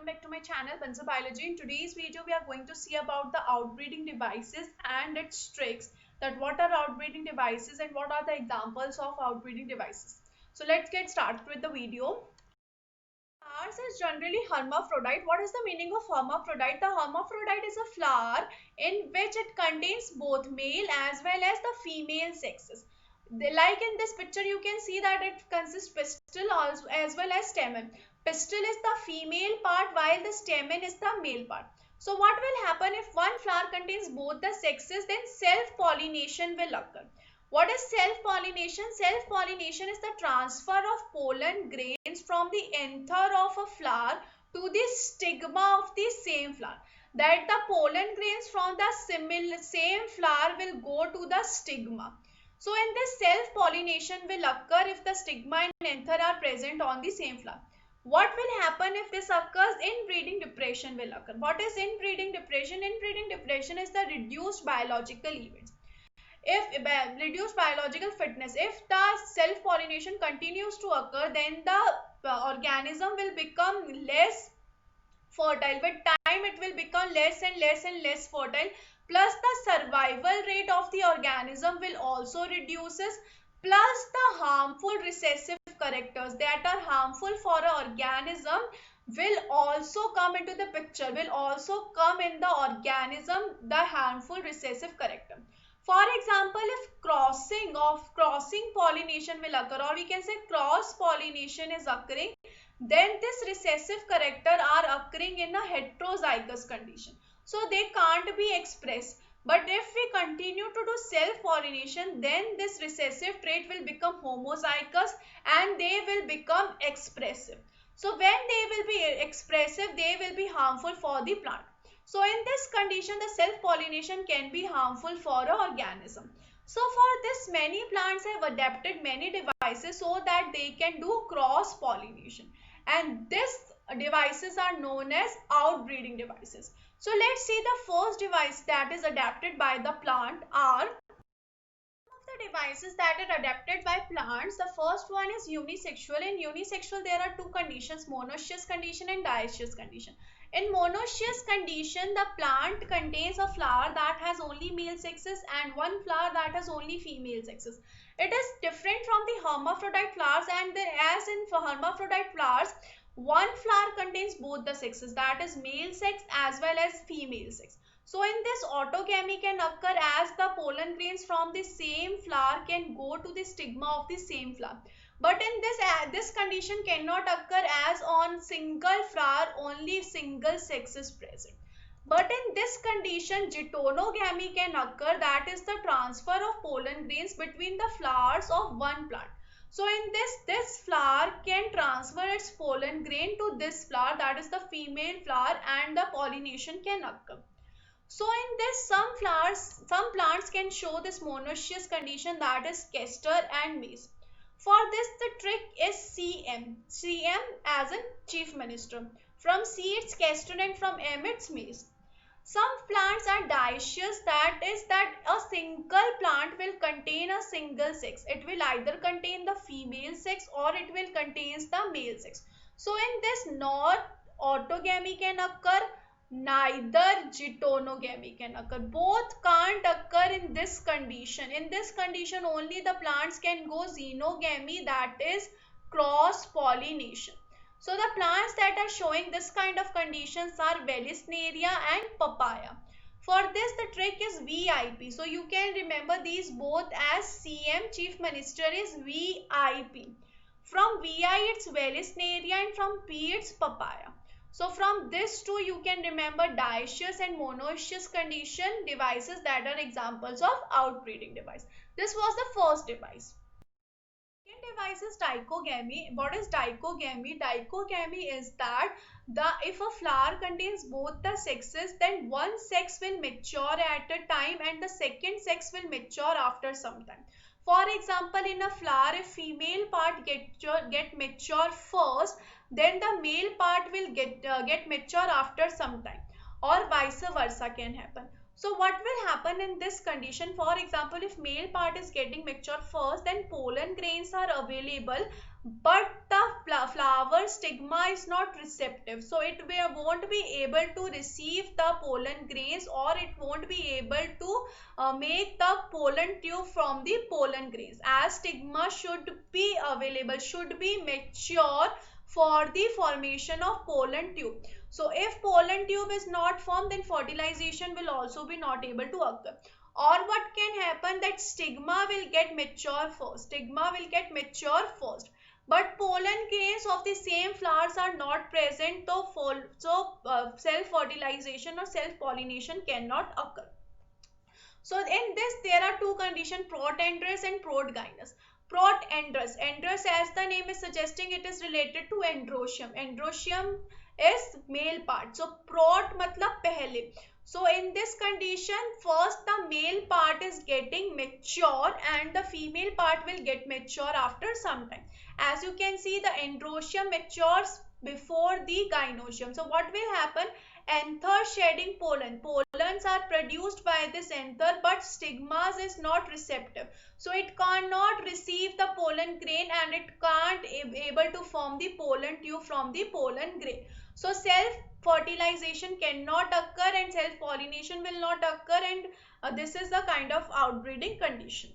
welcome back to my channel Bansal Biology. In today's video we are going to see about the outbreeding devices and its tricks, that what are outbreeding devices and what are the examples of outbreeding devices. So let's get started with the video. Flowers is generally hermaphrodite. What is the meaning of hermaphrodite? The hermaphrodite is a flower in which it contains both male as well as the female sexes. Like in this picture you can see that it consists pistil as well as stamen. Pistil is the female part while the stamen is the male part. So what will happen if one flower contains both the sexes? Then self-pollination will occur. What is self-pollination? Self-pollination is the transfer of pollen grains from the anther of a flower to the stigma of the same flower. That the pollen grains from the same flower will go to the stigma. So in this, self-pollination will occur if the stigma and anther are present on the same flower. What will happen if this occurs? Inbreeding depression will occur. What is inbreeding depression? Inbreeding depression is the reduced biological events. If reduced biological fitness, if the self-pollination continues to occur, then the organism will become less fertile. With time it will become less and less fertile, plus the survival rate of the organism will also reduces, plus the harmful recessive characters that are harmful for an organism will also come into the picture, will also come in the organism, the harmful recessive character. For example, if crossing pollination will occur, or we can say cross pollination is occurring, then this recessive character are occurring in a heterozygous condition, so they can't be expressed. But if we continue to do self-pollination, then this recessive trait will become homozygous and they will become expressive. So when they will be expressive, they will be harmful for the plant. So in this condition, the self-pollination can be harmful for an organism. So for this, many plants have adapted many devices so that they can do cross-pollination. And these devices are known as outbreeding devices. So let's see the first device that is adapted by the plant are the devices that are adapted by plants. The first one is unisexual. In unisexual, there are two conditions, monoecious condition and dioecious condition. In monoecious condition, the plant contains a flower that has only male sexes and one flower that has only female sexes. It is different from the hermaphrodite flowers, and as in hermaphrodite flowers, one flower contains both the sexes, that is male sex as well as female sex. So in this, autogamy can occur as the pollen grains from the same flower can go to the stigma of the same flower. But in this condition cannot occur as on single flower only single sex is present. But in this condition, geitonogamy can occur, that is the transfer of pollen grains between the flowers of one plant. So in this flower can transfer its pollen grain to this flower, that is the female flower, and the pollination can occur. So in this, some plants can show this monoecious condition, that is castor and maize. For this, the trick is CM as in chief minister. From C it's castor and from M it's maize. Some plants are dioecious, that is that a single plant will contain a single sex. It will either contain the female sex or it will contain the male sex. So in this, nor autogamy can occur, neither geitonogamy can occur. Both can't occur in this condition. In this condition only the plants can go xenogamy, that is cross pollination. So the plants that are showing this kind of conditions are Vallisneria and papaya. For this, the trick is VIP. So you can remember these both as CM, chief minister, is VIP. From VI it's Vallisneria and from P it's papaya. So from this two you can remember dioecious and monoecious condition devices that are examples of outbreeding device. This was the first device. Second device is dichogamy. What is dichogamy? Dichogamy is that if a flower contains both the sexes, then one sex will mature at a time and the second sex will mature after some time. For example, in a flower, if female part get mature first, then the male part will get mature after some time, or vice versa can happen. So what will happen in this condition? For example, if male part is getting mature first, then pollen grains are available, but the flower stigma is not receptive. So it won't be able to receive the pollen grains, or it won't be able to make the pollen tube from the pollen grains, as stigma should be available, should be mature for the formation of pollen tube. So if pollen tube is not formed, then fertilization will also be not able to occur. Or what can happen, that stigma will get mature first. Stigma will get mature first. But pollen grains of the same flowers are not present, so self-fertilization or self-pollination cannot occur. So in this there are two conditions, protandrous and protgynous. Protandrous, androus as the name is suggesting, it is related to androecium. Androecium is male part. So prot matlab pehle. So in this condition, first the male part is getting mature and the female part will get mature after some time. As you can see, the androecium matures before the gynoecium. So what will happen? Anther shedding pollen. Pollens are produced by this anther, but stigmas is not receptive. So it cannot receive the pollen grain and it can't able to form the pollen tube from the pollen grain. So self-fertilization cannot occur and self-pollination will not occur, and this is the kind of outbreeding condition.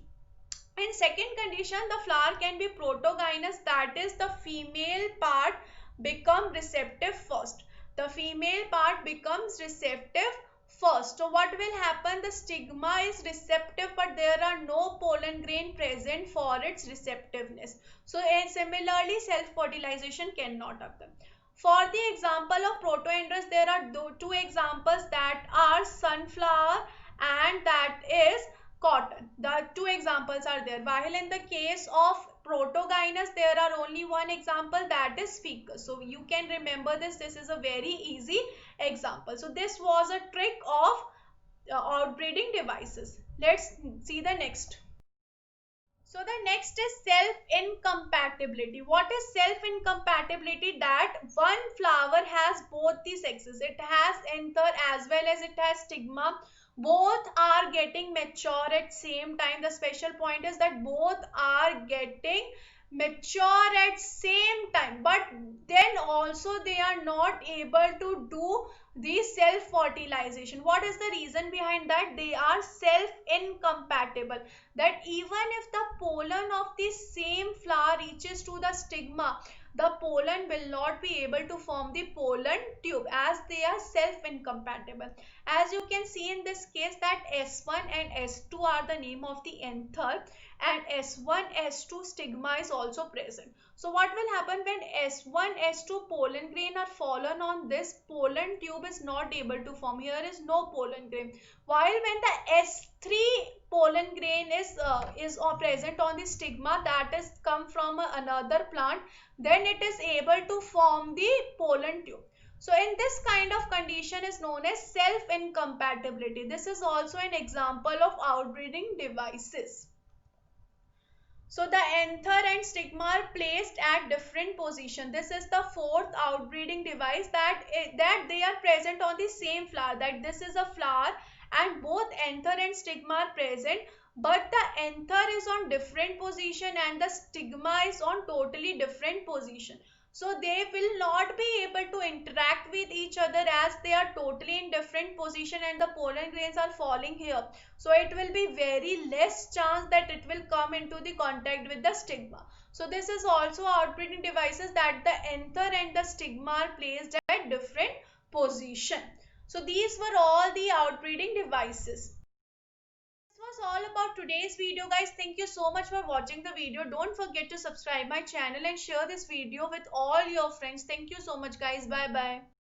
In second condition, the flower can be protogynous, that is the female part become receptive first. The female part becomes receptive first. So what will happen? The stigma is receptive, but there are no pollen grain present for its receptiveness. So similarly, self-fertilization cannot occur. For the example of protoandrous, there are two examples, that are sunflower and that is cotton. The two examples are there. While in the case of protogynous, there are only one example, that is ficus. So you can remember this. This is a very easy example. So this was a trick of outbreeding devices. Let's see the next. So the next is self-incompatibility. What is self-incompatibility? That one flower has both the sexes. It has anther as well as it has stigma. Both are getting mature at same time. The special point is that both are getting mature at same time, but then also they are not able to do the self-fertilization. What is the reason behind that? They are self-incompatible. That even if the pollen of the same flower reaches to the stigma, the pollen will not be able to form the pollen tube, as they are self-incompatible. As you can see in this case, that S1 and S2 are the name of the anther, and S1, S2 stigma is also present. So what will happen when S1, S2 pollen grain are fallen on this, pollen tube is not able to form. Here is no pollen grain. While when the S3 pollen grain is present on the stigma, that is come from another plant, then it is able to form the pollen tube. So in this kind of condition is known as self-incompatibility. This is also an example of outbreeding devices. So the anther and stigma are placed at different position. This is the fourth outbreeding device, that they are present on the same flower. That this is a flower and both anther and stigma are present, but the anther is on different position and the stigma is on totally different position. So they will not be able to interact with each other, as they are totally in different position and the pollen grains are falling here. So it will be very less chance that it will come into the contact with the stigma. So this is also outbreeding devices, that the anther and the stigma are placed at different position. So these were all the outbreeding devices. This was all about today's video, guys. Thank you so much for watching the video. Don't forget to subscribe my channel and share this video with all your friends. Thank you so much, guys. Bye bye.